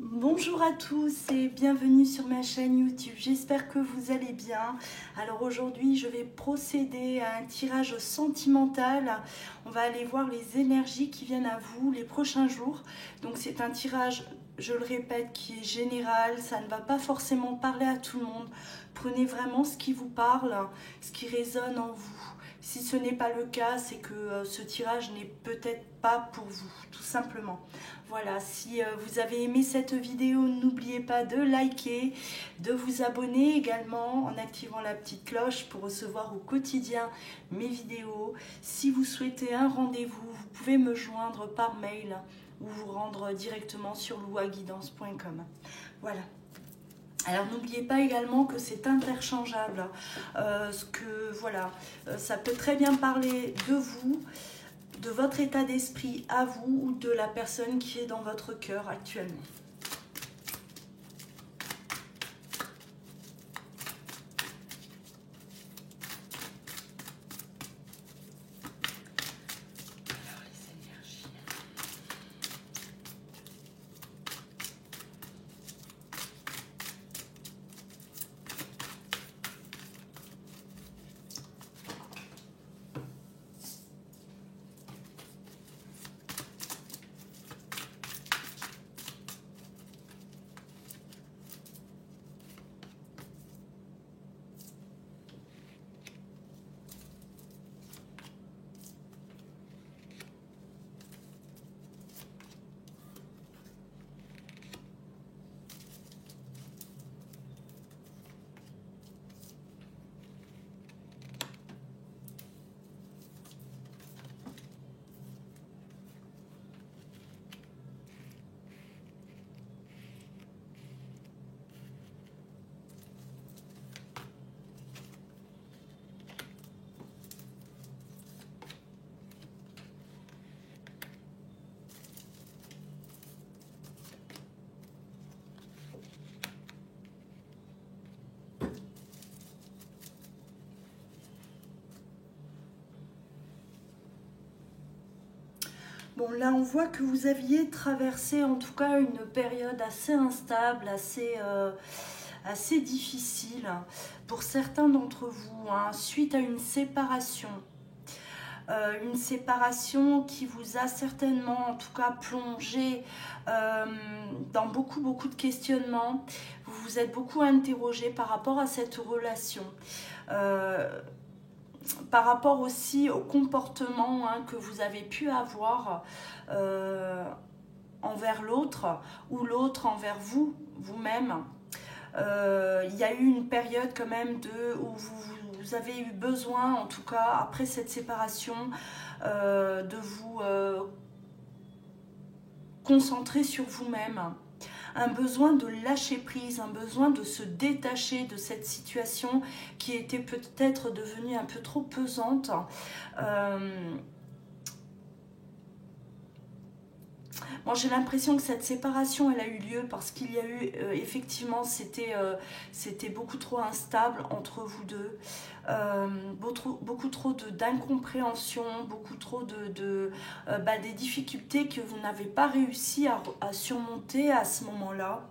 Bonjour à tous et bienvenue sur ma chaîne YouTube, j'espère que vous allez bien. Alors aujourd'hui je vais procéder à un tirage sentimental, on va aller voir les énergies qui viennent à vous les prochains jours. Donc c'est un tirage, je le répète, qui est général, ça ne va pas forcément parler à tout le monde. Prenez vraiment ce qui vous parle, ce qui résonne en vous. Si ce n'est pas le cas, c'est que ce tirage n'est peut-être pas pour vous, tout simplement. Voilà, si vous avez aimé cette vidéo, n'oubliez pas de liker, de vous abonner également en activant la petite cloche pour recevoir au quotidien mes vidéos. Si vous souhaitez un rendez-vous, vous pouvez me joindre par mail ou vous rendre directement sur louaguidance.com. Voilà. Alors n'oubliez pas également que c'est interchangeable, ça peut très bien parler de vous, de votre état d'esprit à vous ou de la personne qui est dans votre cœur actuellement. Alors les énergies. Bon, là, on voit que vous aviez traversé en tout cas une période assez instable, assez difficile pour certains d'entre vous, hein, suite à une séparation. Une séparation qui vous a certainement, en tout cas, plongé dans beaucoup de questionnements. Vous vous êtes beaucoup interrogé par rapport à cette relation. Par rapport aussi au comportement que vous avez pu avoir envers l'autre ou l'autre envers vous, vous-même. Il y a eu une période quand même où vous avez eu besoin, en tout cas après cette séparation, de vous concentrer sur vous-même. Un besoin de lâcher prise, un besoin de se détacher de cette situation qui était peut-être devenue un peu trop pesante. Moi, j'ai l'impression que cette séparation, elle a eu lieu parce qu'il y a eu, effectivement, c'était beaucoup trop instable entre vous deux. Beaucoup trop d'incompréhension, beaucoup trop des difficultés que vous n'avez pas réussi à surmonter à ce moment-là.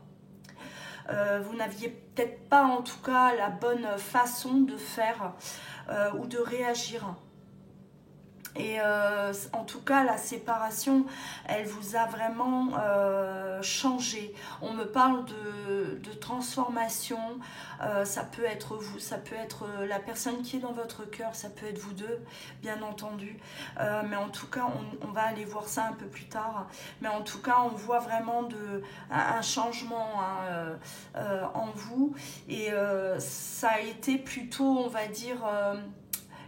Vous n'aviez peut-être pas en tout cas la bonne façon de faire ou de réagir. Et en tout cas, la séparation, elle vous a vraiment changé. On me parle de transformation. Ça peut être vous, ça peut être la personne qui est dans votre cœur, ça peut être vous deux, bien entendu. Mais en tout cas, on va aller voir ça un peu plus tard. Mais en tout cas, on voit vraiment un changement en vous. Et ça a été plutôt, on va dire...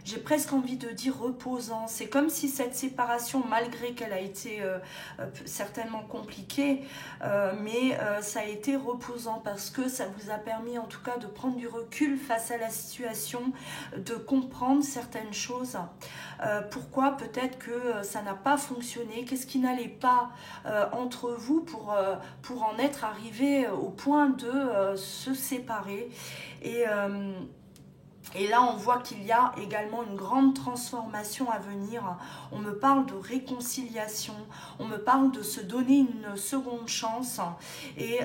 j'ai presque envie de dire reposant. C'est comme si cette séparation, malgré qu'elle a été certainement compliquée, ça a été reposant parce que ça vous a permis en tout cas de prendre du recul face à la situation, de comprendre certaines choses. Pourquoi peut-être que ça n'a pas fonctionné, qu'est-ce qui n'allait pas entre vous pour en être arrivé au point de se séparer. Et Et là, on voit qu'il y a également une grande transformation à venir. On me parle de réconciliation, on me parle de se donner une seconde chance. Et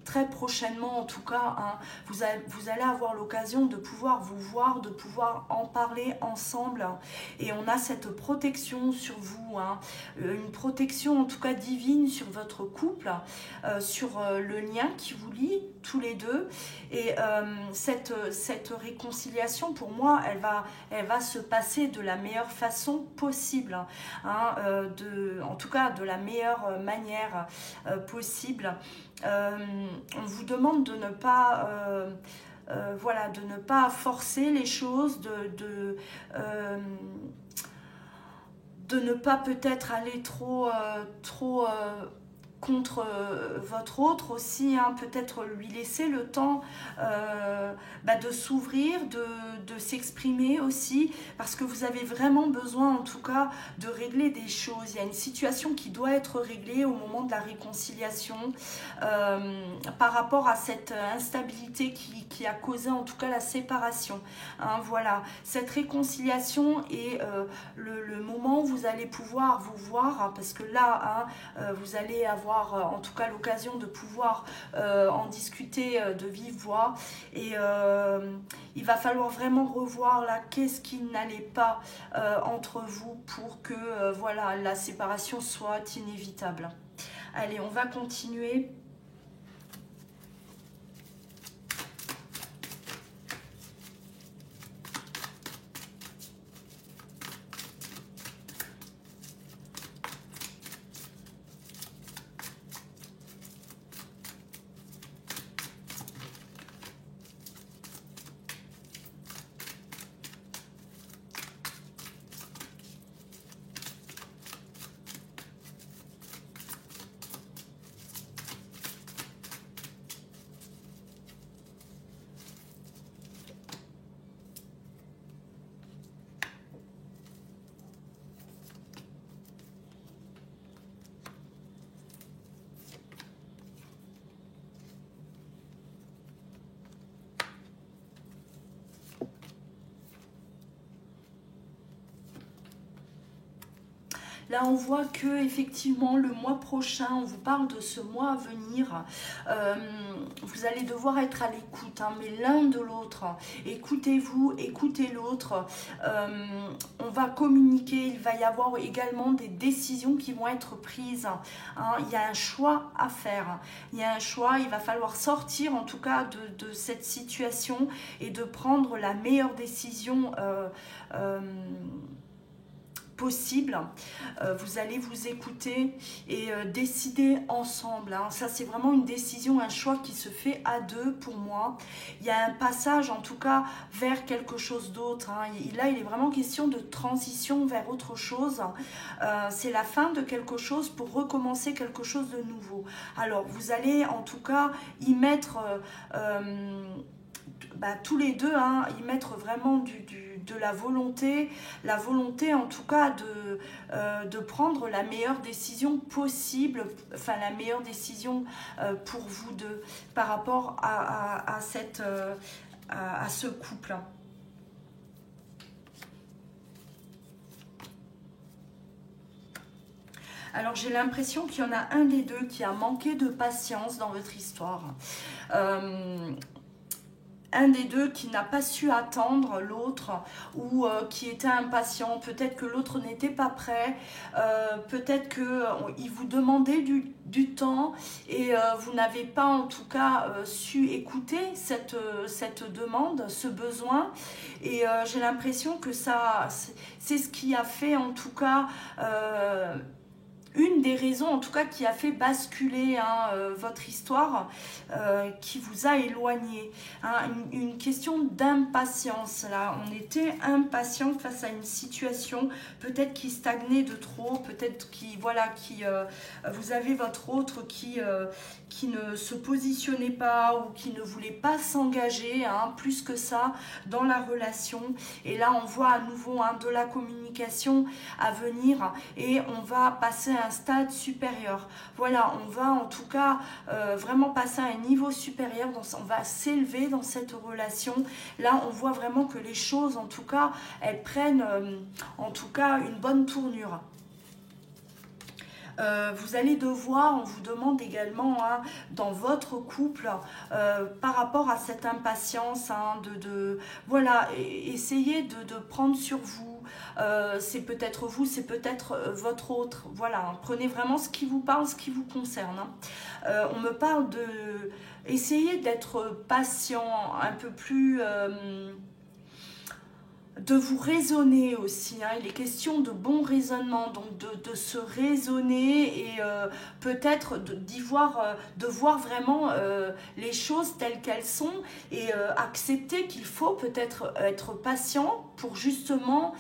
très prochainement, en tout cas, hein, vous allez avoir l'occasion de pouvoir vous voir, de pouvoir en parler ensemble. Et on a cette protection sur vous, hein, une protection en tout cas divine sur votre couple, sur le lien qui vous lie tous les deux. Et cette réconciliation, pour moi, elle va se passer de la meilleure façon possible, hein, en tout cas de la meilleure manière possible. On vous demande de ne pas... voilà, de ne pas forcer les choses, de ne pas peut-être aller trop contre votre autre aussi, hein, peut-être lui laisser le temps de s'ouvrir, de s'exprimer aussi, parce que vous avez vraiment besoin en tout cas de régler des choses. Il y a une situation qui doit être réglée au moment de la réconciliation par rapport à cette instabilité qui a causé en tout cas la séparation. Hein, voilà, cette réconciliation est le moment où vous allez pouvoir vous voir, hein, parce que là, hein, vous allez avoir en tout cas l'occasion de pouvoir en discuter de vive voix, et il va falloir vraiment revoir là qu'est-ce qui n'allait pas entre vous pour que voilà, la séparation soit inévitable. Allez, on va continuer. Là, on voit que effectivement le mois prochain, on vous parle de ce mois à venir. Vous allez devoir être à l'écoute, hein, mais l'un de l'autre. Écoutez-vous, écoutez l'autre. On va communiquer. Il va y avoir également des décisions qui vont être prises. Hein. Il y a un choix à faire. Il y a un choix. Il va falloir sortir en tout cas de cette situation et de prendre la meilleure décision possible. Vous allez vous écouter et décider ensemble, hein. Ça, c'est vraiment une décision, un choix qui se fait à deux pour moi. Il y a un passage en tout cas vers quelque chose d'autre, hein. Là, il est vraiment question de transition vers autre chose. C'est la fin de quelque chose pour recommencer quelque chose de nouveau. Alors, vous allez en tout cas y mettre tous les deux, hein, y mettre vraiment de la volonté en tout cas de prendre la meilleure décision possible, enfin la meilleure décision pour vous deux par rapport à ce couple. Alors j'ai l'impression qu'il y en a un des deux qui a manqué de patience dans votre histoire. Un des deux qui n'a pas su attendre l'autre ou qui était impatient, peut-être que l'autre n'était pas prêt, peut-être qu'il vous demandait du temps et vous n'avez pas en tout cas su écouter cette demande, ce besoin, et j'ai l'impression que ça c'est ce qui a fait en tout cas une des raisons en tout cas qui a fait basculer votre histoire, qui vous a éloigné, hein, une question d'impatience. Là, on était impatient face à une situation peut-être qui stagnait de trop, peut-être vous avez votre autre qui ne se positionnait pas ou qui ne voulait pas s'engager, hein, plus que ça dans la relation. Et là, on voit à nouveau de la communication à venir et on va passer à un stade supérieur. Voilà, on va en tout cas vraiment passer à un niveau supérieur, on va s'élever dans cette relation. Là, on voit vraiment que les choses, en tout cas, elles prennent en tout cas une bonne tournure. Vous allez devoir, on vous demande également dans votre couple, par rapport à cette impatience, voilà, essayez de prendre sur vous. C'est peut-être vous, c'est peut-être votre autre. Voilà, prenez vraiment ce qui vous parle, ce qui vous concerne. On me parle de essayer d'être patient, un peu plus... de vous raisonner aussi, il est question de bon raisonnement, donc de se raisonner et peut-être de voir vraiment les choses telles qu'elles sont et accepter qu'il faut peut-être être patient pour justement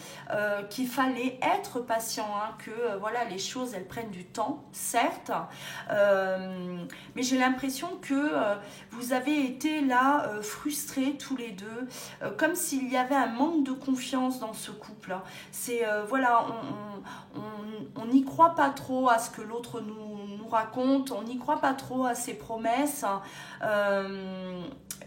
qu'il fallait être patient, que voilà, les choses elles prennent du temps, certes, mais j'ai l'impression que vous avez été là frustrés tous les deux, comme s'il y avait un manque de confiance dans ce couple. C'est voilà, on n'y croit pas trop à ce que l'autre nous raconte, on n'y croit pas trop à ses promesses.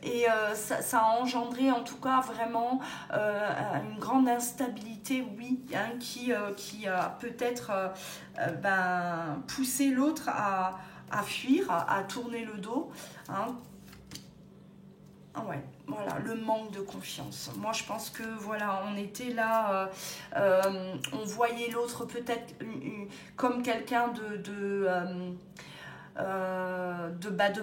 Et ça a engendré en tout cas vraiment une grande instabilité, oui, qui a peut-être poussé l'autre à fuir, à tourner le dos. Ouais, voilà, le manque de confiance. Moi, je pense que voilà, on était là, on voyait l'autre peut-être comme quelqu'un de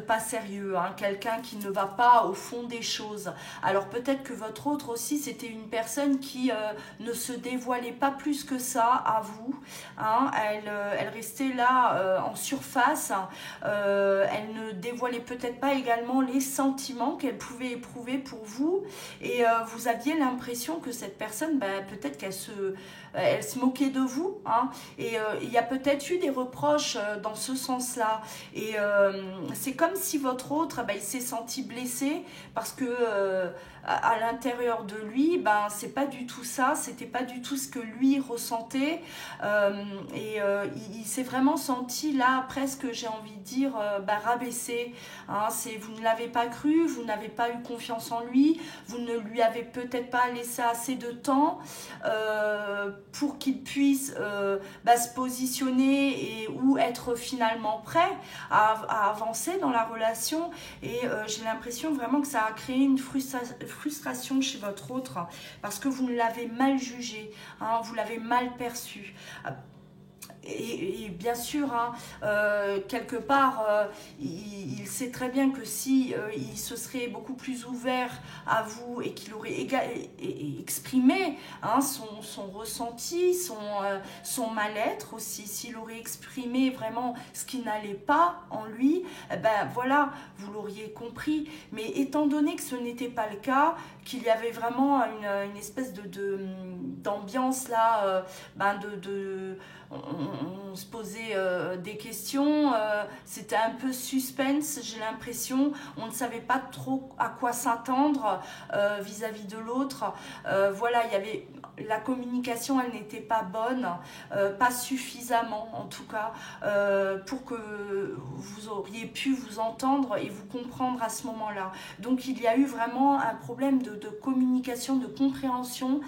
pas sérieux, quelqu'un qui ne va pas au fond des choses. Alors peut-être que votre autre aussi, c'était une personne qui ne se dévoilait pas plus que ça à vous, elle restait là en surface, elle ne dévoilait peut-être pas également les sentiments qu'elle pouvait éprouver pour vous, et vous aviez l'impression que cette personne, peut-être qu'elle se moquait de vous, et il y a peut-être eu des reproches dans ce sens-là. Et c'est comme si votre autre, il s'est senti blessé parce que à l'intérieur de lui, c'est pas du tout ça, c'était pas du tout ce que lui ressentait, et il s'est vraiment senti là, presque, j'ai envie de dire, rabaissé. Vous ne l'avez pas cru, vous n'avez pas eu confiance en lui, vous ne lui avez peut-être pas laissé assez de temps pour qu'il puisse se positionner ou être finalement prêt à avancer dans la relation. Et j'ai l'impression vraiment que ça a créé une frustration chez votre autre parce que vous l'avez mal jugé, vous l'avez mal perçu. Et bien sûr, quelque part, il sait très bien que si il se serait beaucoup plus ouvert à vous et qu'il aurait exprimé son ressenti, son mal-être aussi, s'il aurait exprimé vraiment ce qui n'allait pas en lui, voilà, vous l'auriez compris. Mais étant donné que ce n'était pas le cas, qu'il y avait vraiment une espèce d'ambiance là, on se posait des questions, c'était un peu suspense, j'ai l'impression, on ne savait pas trop à quoi s'attendre vis-à-vis de l'autre. Voilà, il y avait la communication, elle n'était pas bonne, pas suffisamment en tout cas, pour que vous auriez pu vous entendre et vous comprendre à ce moment-là. Donc il y a eu vraiment un problème de communication, de compréhension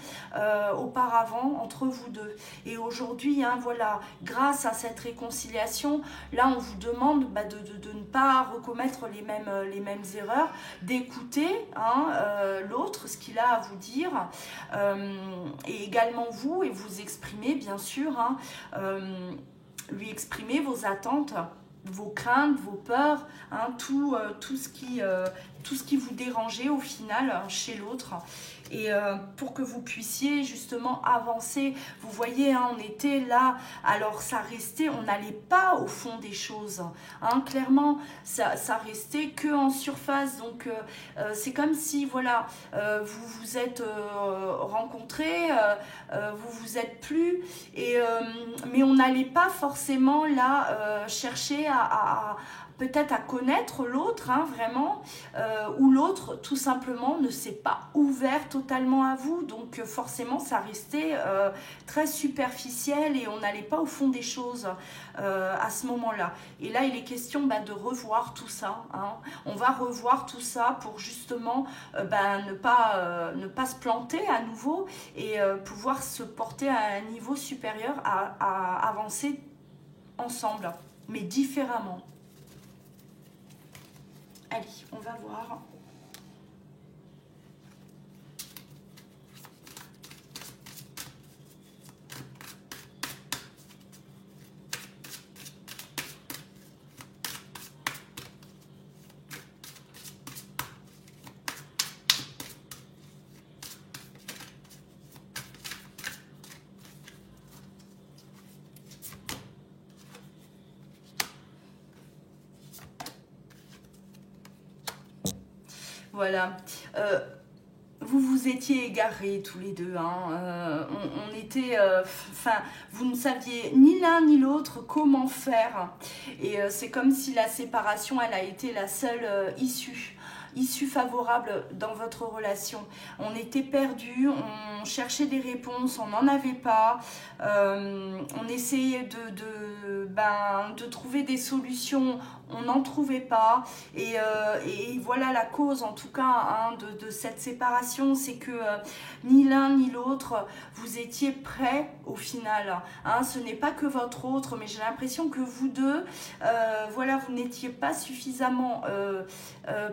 auparavant entre vous deux. Et aujourd'hui, voilà, grâce à cette réconciliation, là on vous demande de ne pas recommettre les mêmes erreurs, d'écouter l'autre, ce qu'il a à vous dire, et également vous, et vous exprimer bien sûr, lui exprimer vos attentes, vos craintes, vos peurs, tout ce qui vous dérangeait au final chez l'autre. Et pour que vous puissiez justement avancer, vous voyez, on était là, alors ça restait, on n'allait pas au fond des choses, clairement, ça restait que en surface. Donc c'est comme si, voilà, vous vous êtes rencontrés, vous vous êtes plu, mais on n'allait pas forcément là chercher peut-être à connaître l'autre, vraiment, ou l'autre tout simplement ne s'est pas ouverte totalement à vous, donc forcément ça restait très superficiel et on n'allait pas au fond des choses à ce moment-là. Et là, il est question de revoir tout ça, hein. On va revoir tout ça pour justement ne pas se planter à nouveau et pouvoir se porter à un niveau supérieur, à avancer ensemble, mais différemment. Allez, on va voir. Voilà. Vous vous étiez égarés tous les deux, hein. On était, vous ne saviez ni l'un ni l'autre comment faire. Et c'est comme si la séparation, elle a été la seule issue favorable dans votre relation. On était perdus, on cherchait des réponses, on n'en avait pas. On essayait de trouver des solutions, on n'en trouvait pas. Et voilà la cause, en tout cas, hein, de cette séparation, c'est que ni l'un ni l'autre, vous étiez prêts au final. Hein. Ce n'est pas que votre autre, mais j'ai l'impression que vous deux, vous n'étiez pas suffisamment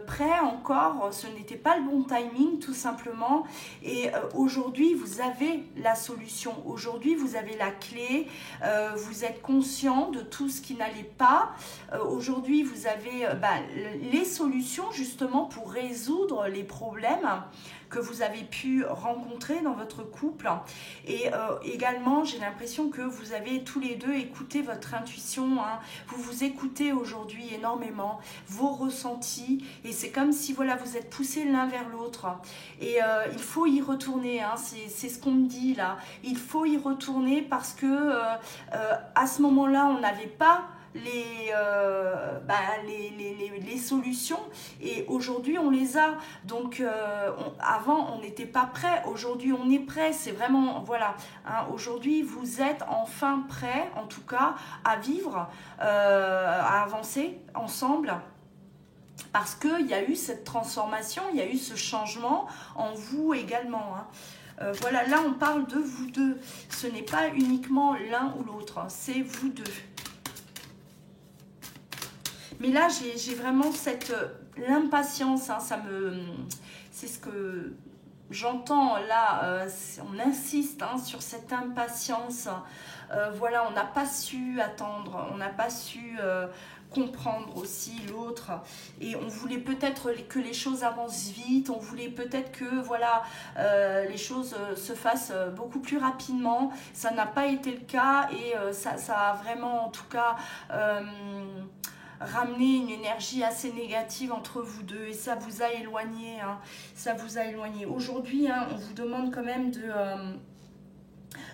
prêts encore. Ce n'était pas le bon timing, tout simplement. Et aujourd'hui, vous avez la solution. Aujourd'hui, vous avez la clé. Vous êtes conscient de tout ce qui n'allait pas. Aujourd'hui, vous avez les solutions justement pour résoudre les problèmes que vous avez pu rencontrer dans votre couple. Et également, j'ai l'impression que vous avez tous les deux écouté votre intuition, hein. Vous vous écoutez aujourd'hui énormément, vos ressentis, et c'est comme si vous êtes poussés l'un vers l'autre. Et il faut y retourner, hein. C'est ce qu'on me dit là. Il faut y retourner parce que à ce moment-là, on n'avait pas les solutions et aujourd'hui on les a. Donc avant on n'était pas prêt, aujourd'hui on est prêt. C'est vraiment hein, aujourd'hui vous êtes enfin prêt, en tout cas à vivre, à avancer ensemble. Parce qu'il y a eu cette transformation, il y a eu ce changement en vous également, hein. Là on parle de vous deux. Ce n'est pas uniquement l'un ou l'autre, hein, c'est vous deux. Mais là, j'ai vraiment l'impatience, hein, c'est ce que j'entends là, on insiste, hein, sur cette impatience. On n'a pas su attendre, on n'a pas su comprendre aussi l'autre. Et on voulait peut-être que les choses avancent vite, on voulait peut-être que les choses se fassent beaucoup plus rapidement. Ça n'a pas été le cas et ça a vraiment, en tout cas, ramener une énergie assez négative entre vous deux et ça vous a éloigné, hein, ça vous a éloigné. Aujourd'hui, hein, on vous demande quand même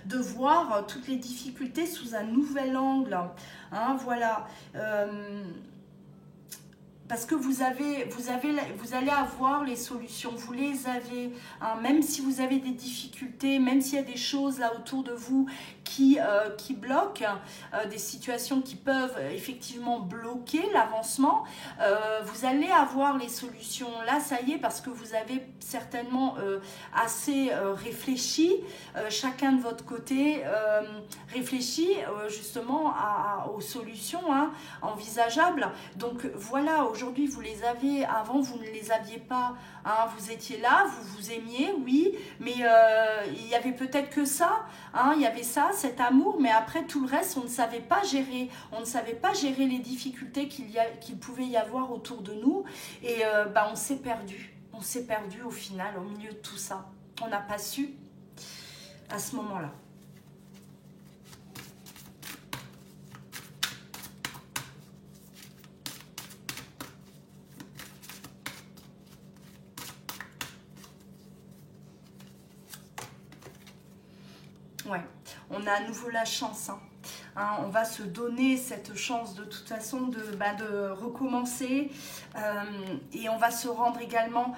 de voir toutes les difficultés sous un nouvel angle, hein, parce que vous allez avoir les solutions, vous les avez, hein, même si vous avez des difficultés, même s'il y a des choses là autour de vous qui bloquent, des situations qui peuvent effectivement bloquer l'avancement, vous allez avoir les solutions. Là, ça y est, parce que vous avez certainement assez réfléchi, chacun de votre côté, réfléchi justement aux solutions, hein, envisageables. Donc voilà, aujourd'hui vous les avez, avant vous ne les aviez pas, hein, vous étiez là, vous vous aimiez, oui, mais il y avait peut-être que ça, hein, il y avait ça, cet amour, mais après tout le reste on ne savait pas gérer, les difficultés qu'il pouvait y avoir autour de nous et on s'est perdu au final au milieu de tout ça, on n'a pas su à ce moment-là. Ouais, on a à nouveau la chance, hein. hein. On va se donner cette chance de toute façon de recommencer et on va se rendre également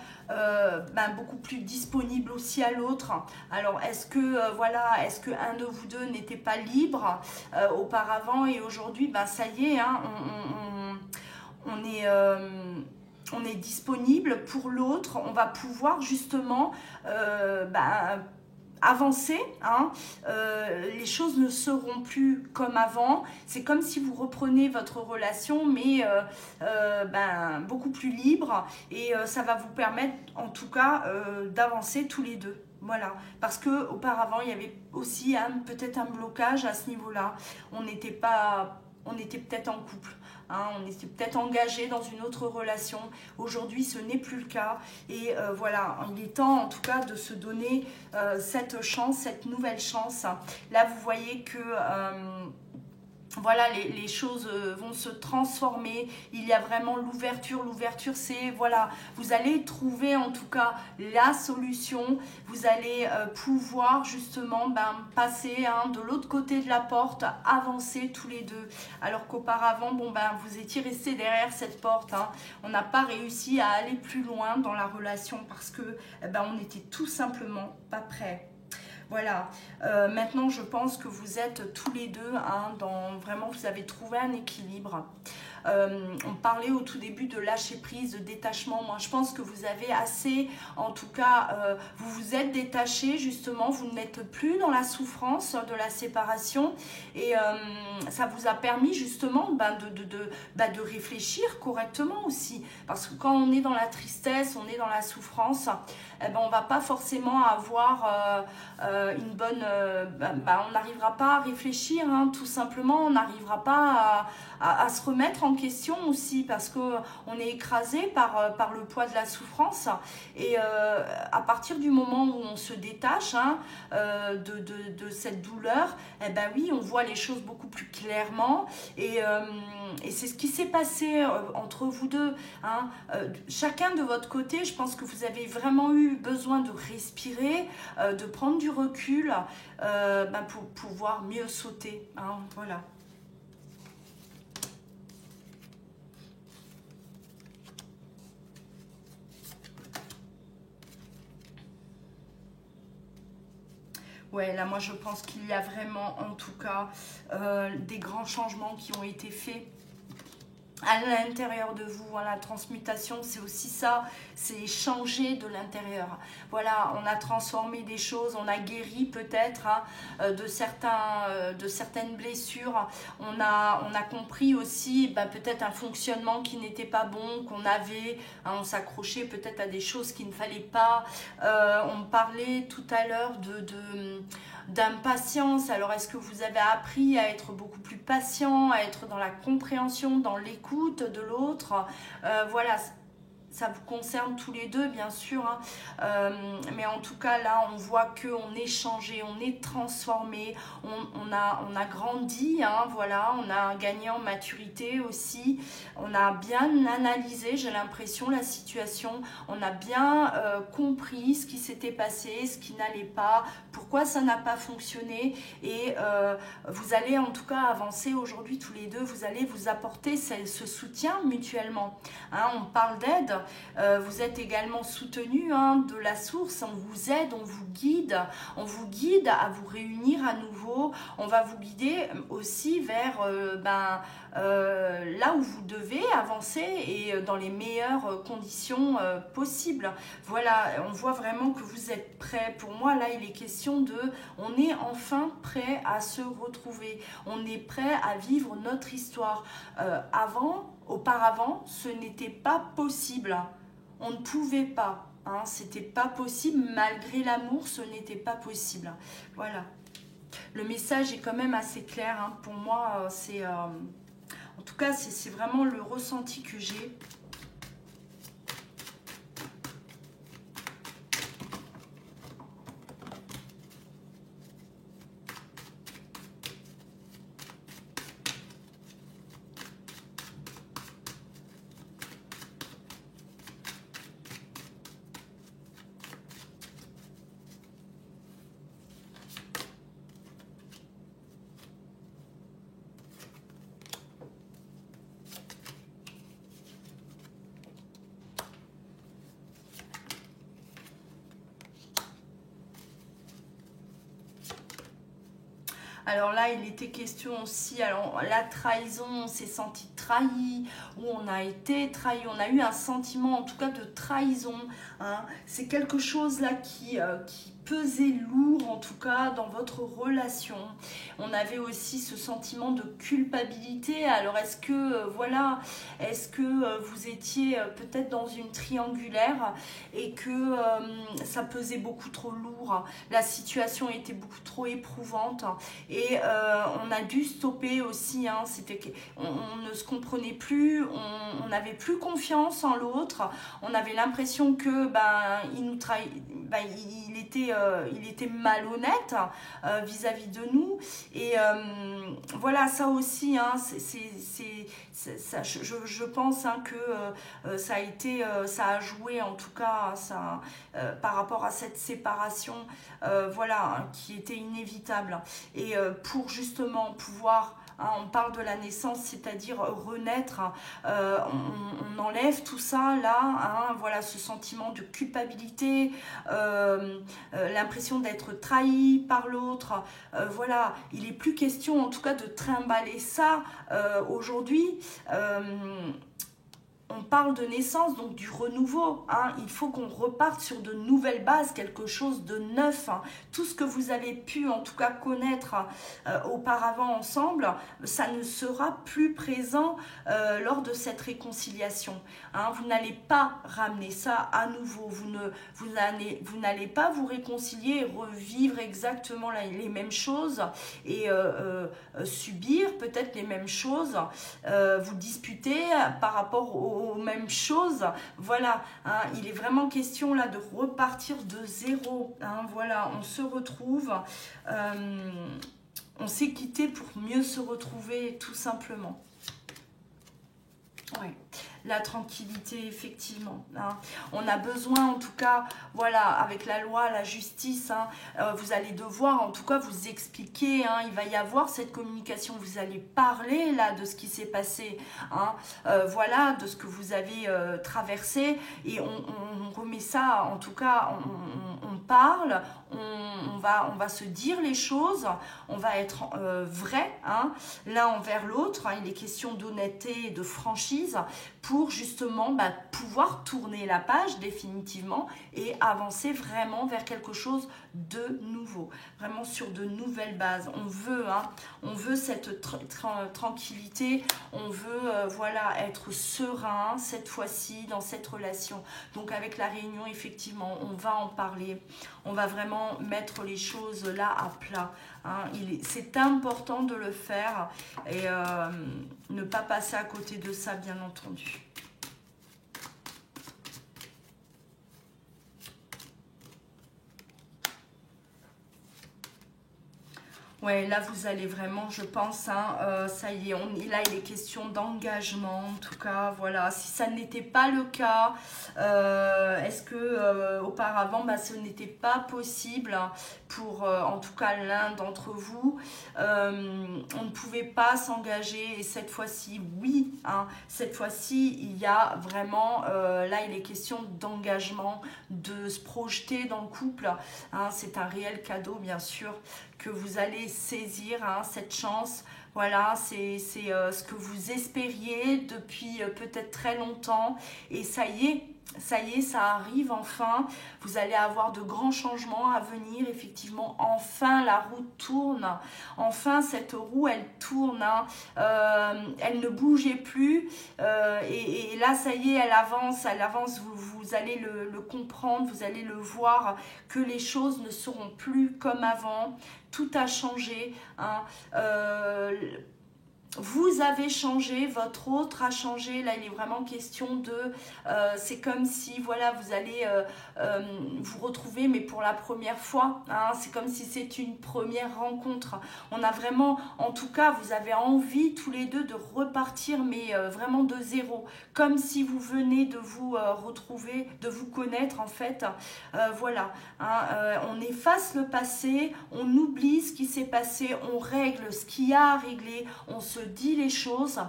beaucoup plus disponible aussi à l'autre. Alors est-ce que voilà, est-ce que un de vous deux n'était pas libre auparavant et aujourd'hui ça y est, hein, on est disponible pour l'autre, on va pouvoir justement avancer, hein. Les choses ne seront plus comme avant, c'est comme si vous reprenez votre relation mais beaucoup plus libre et ça va vous permettre en tout cas d'avancer tous les deux. Voilà, parce que auparavant il y avait aussi peut-être un blocage à ce niveau-là. On était peut-être en couple, hein, on était peut-être engagé dans une autre relation. Aujourd'hui, ce n'est plus le cas. Et voilà, il est temps en tout cas de se donner cette chance, cette nouvelle chance. Là, vous voyez que voilà, les choses vont se transformer. Il y a vraiment l'ouverture. L'ouverture, c'est, voilà, vous allez trouver en tout cas la solution. Vous allez pouvoir justement passer de l'autre côté de la porte, avancer tous les deux. Alors qu'auparavant, vous étiez restés derrière cette porte, hein. On n'a pas réussi à aller plus loin dans la relation parce que on n'était tout simplement pas prêts. Voilà, maintenant je pense que vous êtes tous les deux, hein, vraiment vous avez trouvé un équilibre. On parlait au tout début de lâcher prise, de détachement. Moi je pense que vous avez assez, en tout cas vous vous êtes détaché justement, vous n'êtes plus dans la souffrance de la séparation et ça vous a permis justement de réfléchir correctement aussi, parce que quand on est dans la tristesse, on est dans la souffrance, on va pas forcément avoir une bonne... on n'arrivera pas à réfléchir, hein, tout simplement, on n'arrivera pas à se remettre en question aussi, parce qu'on est écrasé par le poids de la souffrance. Et à partir du moment où on se détache, hein, de cette douleur, oui, on voit les choses beaucoup plus clairement. Et c'est ce qui s'est passé entre vous deux, hein. Chacun de votre côté, je pense que vous avez vraiment eu besoin de respirer, de prendre du recul pour pouvoir mieux sauter, hein, voilà. Ouais, là moi je pense qu'il y a vraiment en tout cas des grands changements qui ont été faits à l'intérieur de vous, hein. La transmutation, c'est aussi ça, c'est changer de l'intérieur. Voilà, on a transformé des choses, on a guéri peut-être, hein, de certaines blessures. On a compris aussi peut-être un fonctionnement qui n'était pas bon, qu'on avait, hein, on s'accrochait peut-être à des choses qu'il ne fallait pas. On parlait tout à l'heure d'impatience. Alors est-ce que vous avez appris à être beaucoup plus patient, à être dans la compréhension, dans l'écoute de l'autre, voilà, ça vous concerne tous les deux bien sûr, hein. Mais en tout cas là on voit qu'on est changé, on est transformé, on a grandi, hein, voilà, on a gagné en maturité aussi, on a bien analysé, j'ai l'impression, la situation, on a bien compris ce qui s'était passé, ce qui n'allait pas, pourquoi ça n'a pas fonctionné et vous allez en tout cas avancer aujourd'hui tous les deux, vous allez vous apporter ce soutien mutuellement, hein. On parle d'aide. Vous êtes également soutenu, hein, de la source, on vous aide, on vous guide à vous réunir à nouveau, on va vous guider aussi vers là où vous devez avancer et dans les meilleures conditions possibles. Voilà, on voit vraiment que vous êtes prêts. Pour moi là il est question on est enfin prêt à se retrouver, on est prêt à vivre notre histoire. Auparavant, ce n'était pas possible. On ne pouvait pas. Hein, c'était pas possible. Malgré l'amour, ce n'était pas possible. Voilà. Le message est quand même assez clair. Hein. Pour moi, en tout cas, c'est vraiment le ressenti que j'ai. Alors là, il était question aussi, alors la trahison, on s'est senti trahi, ou on a été trahi, on a eu un sentiment en tout cas de trahison. Hein. C'est quelque chose là qui pesait lourd en tout cas dans votre relation. On avait aussi ce sentiment de culpabilité. Alors est-ce que, voilà, est-ce que vous étiez peut-être dans une triangulaire et que ça pesait beaucoup trop lourd, la situation était beaucoup trop éprouvante. Et on a dû stopper aussi, hein, on ne se comprenait plus, on n'avait plus confiance en l'autre, on avait l'impression que il nous il était malhonnête vis-à-vis de nous. Et voilà, ça aussi, hein, je pense hein, que ça a joué en tout cas par rapport à cette séparation, voilà, hein, qui était inévitable. Et pour justement pouvoir, hein, on parle de la naissance, c'est-à-dire renaître, on enlève tout ça là, hein, voilà, ce sentiment de culpabilité, l'impression d'être trahi par l'autre, voilà, il n'est plus question en tout cas de trimballer ça aujourd'hui. On parle de naissance, donc du renouveau. Hein. Il faut qu'on reparte sur de nouvelles bases, quelque chose de neuf. Hein. Tout ce que vous avez pu, en tout cas, connaître auparavant ensemble, ça ne sera plus présent lors de cette réconciliation. Hein. Vous n'allez pas ramener ça à nouveau. Vous n'allez pas vous réconcilier et revivre exactement les mêmes choses et subir peut-être les mêmes choses, vous disputer par rapport aux mêmes choses. Voilà, hein, il est vraiment question là de repartir de zéro. Hein, voilà, on se retrouve, on s'est quitté pour mieux se retrouver tout simplement. Ouais. La tranquillité, effectivement. Hein. On a besoin, en tout cas, voilà, avec la loi, la justice, hein, vous allez devoir, en tout cas, vous expliquer. Hein, il va y avoir cette communication. Vous allez parler, là, de ce qui s'est passé. Hein, voilà, de ce que vous avez traversé. Et on remet ça, en tout cas, on parle, on va se dire les choses, on va être vrai, hein, l'un envers l'autre. Hein, il est question d'honnêteté et de franchise pour justement pouvoir tourner la page définitivement et avancer vraiment vers quelque chose de nouveau, vraiment sur de nouvelles bases. On veut cette tranquillité, on veut voilà, être serein cette fois-ci dans cette relation. Donc avec la réunion, effectivement, on va en parler, on va vraiment mettre les choses là à plat. Hein. C'est important de le faire et ne pas passer à côté de ça, bien entendu. Ouais, là vous allez vraiment, je pense, hein, ça y est, là il est question d'engagement, en tout cas, voilà. Si ça n'était pas le cas, est-ce que auparavant, ce n'était pas possible pour, en tout cas, l'un d'entre vous, on ne pouvait pas s'engager, et cette fois-ci, oui, hein, cette fois-ci, il y a vraiment, là il est question d'engagement, de se projeter dans le couple, hein, c'est un réel cadeau, bien sûr, que vous allez saisir, hein, cette chance. Voilà, c'est ce que vous espériez depuis peut-être très longtemps. Et ça y est, ça arrive enfin. Vous allez avoir de grands changements à venir. Effectivement, enfin la roue tourne. Enfin cette roue, elle tourne. Hein. Elle ne bougeait plus. Et là, ça y est, elle avance. Elle avance. Vous allez le comprendre. Vous allez le voir que les choses ne seront plus comme avant. Tout a changé. Hein. Vous avez changé, votre autre a changé. Là, il est vraiment question de... c'est comme si, voilà, vous allez vous retrouver, mais pour la première fois. Hein, c'est comme si c'est une première rencontre. On a vraiment, en tout cas, vous avez envie tous les deux de repartir, mais vraiment de zéro. Comme si vous venez de vous retrouver, de vous connaître, en fait. Voilà. Hein, on efface le passé, on oublie ce qui s'est passé, on règle ce qu'il y a à régler, on se dit les choses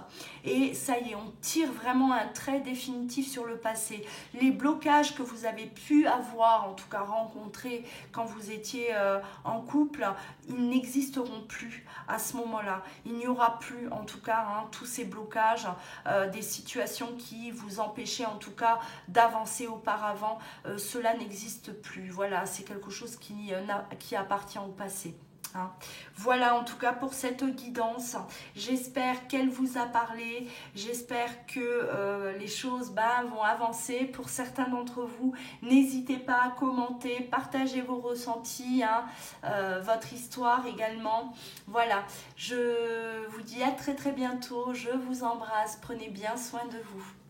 et ça y est, on tire vraiment un trait définitif sur le passé. Les blocages que vous avez pu avoir, en tout cas rencontrés quand vous étiez en couple, ils n'existeront plus à ce moment-là. Il n'y aura plus, en tout cas, tous ces blocages, des situations qui vous empêchaient, en tout cas, d'avancer auparavant. Cela n'existe plus. Voilà, c'est quelque chose qui appartient au passé. Voilà en tout cas pour cette guidance. J'espère qu'elle vous a parlé. J'espère que les choses vont avancer. Pour certains d'entre vous, n'hésitez pas à commenter, partagez vos ressentis, votre histoire également. Voilà, je vous dis à très très bientôt. Je vous embrasse. Prenez bien soin de vous.